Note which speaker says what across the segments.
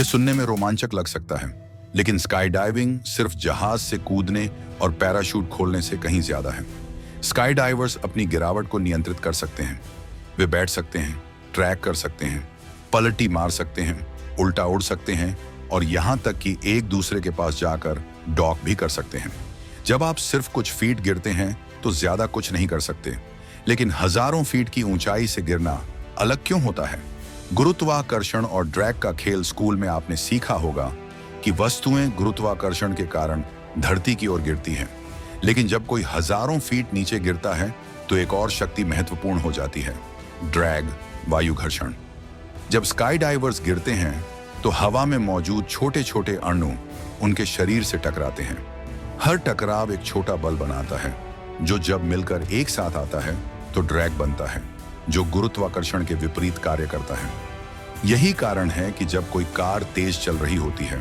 Speaker 1: ये सुनने में रोमांचक लग सकता है, लेकिन स्काई डाइविंग सिर्फ जहाज से कूदने और पैराशूट खोलने से कहीं ज्यादा है। स्काई डाइवर्स अपनी गिरावट को नियंत्रित कर सकते हैं। वे बैठ सकते हैं, ट्रैक कर सकते हैं, पलटी मार सकते हैं, उल्टा उड़ सकते हैं और यहां तक कि एक दूसरे के पास जाकर डॉक भी कर सकते हैं। जब आप सिर्फ कुछ फीट गिरते हैं तो ज्यादा कुछ नहीं कर सकते, लेकिन हजारों फीट की ऊंचाई से गिरना अलग क्यों होता है? गुरुत्वाकर्षण और ड्रैग का खेल स्कूल में आपने सीखा होगा कि वस्तुएं गुरुत्वाकर्षण के कारण धरती की ओर गिरती हैं, लेकिन जब कोई हजारों फीट नीचे गिरता है तो एक और शक्ति महत्वपूर्ण हो जाती है, ड्रैग, वायु घर्षण। जब स्काई डाइवर्स गिरते हैं तो हवा में मौजूद छोटे छोटे अणु उनके शरीर से टकराते हैं। हर टकराव एक छोटा बल बनाता है, जो जब मिलकर एक साथ आता है तो ड्रैग बनता है, जो गुरुत्वाकर्षण के विपरीत कार्य करता है। यही कारण है कि जब कोई कार तेज चल रही होती है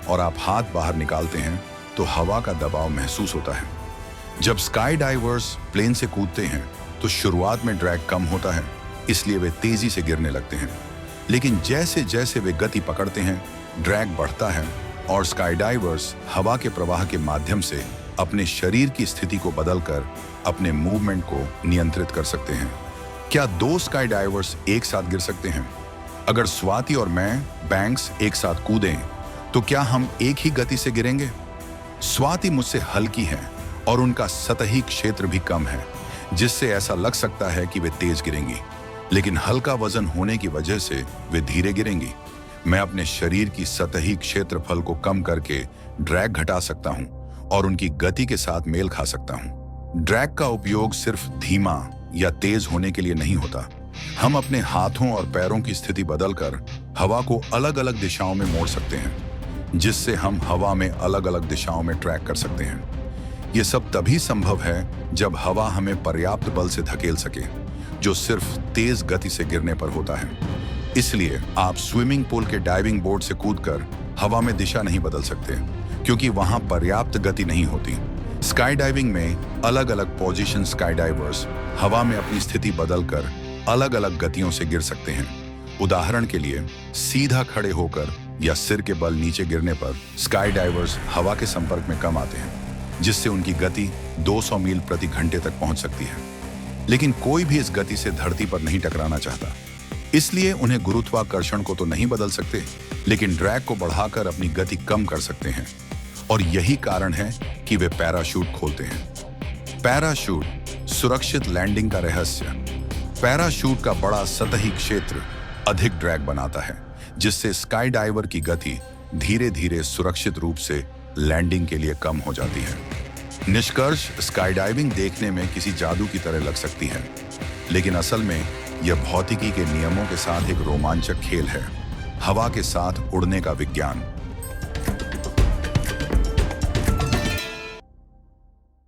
Speaker 1: और आप हाथ बाहर निकालते हैं तो हवा का दबाव महसूस होता है। जब स्काई डाइवर्स प्लेन से कूदते हैं तो शुरुआत में ड्रैग कम होता है, इसलिए वे तेजी से गिरने लगते हैं, लेकिन जैसे जैसे वे गति पकड़ते हैं ड्रैग बढ़ता है और स्काई डाइवर्स हवा के प्रवाह के माध्यम से अपने शरीर की स्थिति को बदलकर अपने मूवमेंट को नियंत्रित कर सकते हैं। क्या दो स्काई डाइवर्स एक साथ गिर सकते हैं? अगर स्वाति और मैं बैंक्स एक साथ कूदें तो क्या हम एक ही गति से गिरेंगे? स्वाति मुझसे हल्की है और उनका सतही क्षेत्र भी कम है, जिससे ऐसा लग सकता है कि वे तेज गिरेंगी, लेकिन हल्का वजन होने की वजह से वे धीरे गिरेंगी। मैं अपने शरीर की सतही क्षेत्रफल को कम करके ड्रैग घटा सकता हूं और उनकी गति के साथ मेल खा सकता हूं। ड्रैग का उपयोग सिर्फ धीमा या तेज होने के लिए नहीं होता। हम अपने हाथों और पैरों की स्थिति बदलकर हवा को अलग अलग दिशाओं में मोड़ सकते हैं, जिससे हम हवा में अलग अलग दिशाओं में ट्रैक कर सकते हैं। यह सब तभी संभव है जब हवा हमें पर्याप्त बल से धकेल सके, जो सिर्फ तेज गति से गिरने पर होता है। इसलिए आप स्विमिंग पूल के डाइविंग बोर्ड से कूदकर हवा में दिशा नहीं बदल सकते, क्योंकि वहां पर्याप्त गति नहीं होती। स्काई डाइविंग में अलग अलग पोजीशन स्काई डाइवर्स हवा में अपनी स्थिति बदलकर अलग अलग गतियों से गिर सकते हैं। उदाहरण के लिए, सीधा खड़े होकर या सिर के बल नीचे गिरने पर स्काई डाइवर्स हवा के संपर्क में कम आते हैं, जिससे उनकी गति 200 मील प्रति घंटे तक पहुंच सकती है। लेकिन कोई भी इस गति से धरती पर नहीं टकराना चाहता, इसलिए उन्हें गुरुत्वाकर्षण को तो नहीं बदल सकते, लेकिन ड्रैग को बढ़ाकर अपनी गति कम कर सकते हैं। और यही कारण है कि वे पैराशूट खोलते हैं। पैराशूट सुरक्षित लैंडिंग का रहस्य। पैराशूट का बड़ा सतही क्षेत्र अधिक ड्रैग बनाता है, जिससे स्काई डाइवर की गति धीरे धीरे सुरक्षित रूप से लैंडिंग के लिए कम हो जाती है। निष्कर्ष, स्काई डाइविंग देखने में किसी जादू की तरह लग सकती है, लेकिन असल में यह भौतिकी के नियमों के साथ एक रोमांचक खेल है। हवा के साथ उड़ने का विज्ञान।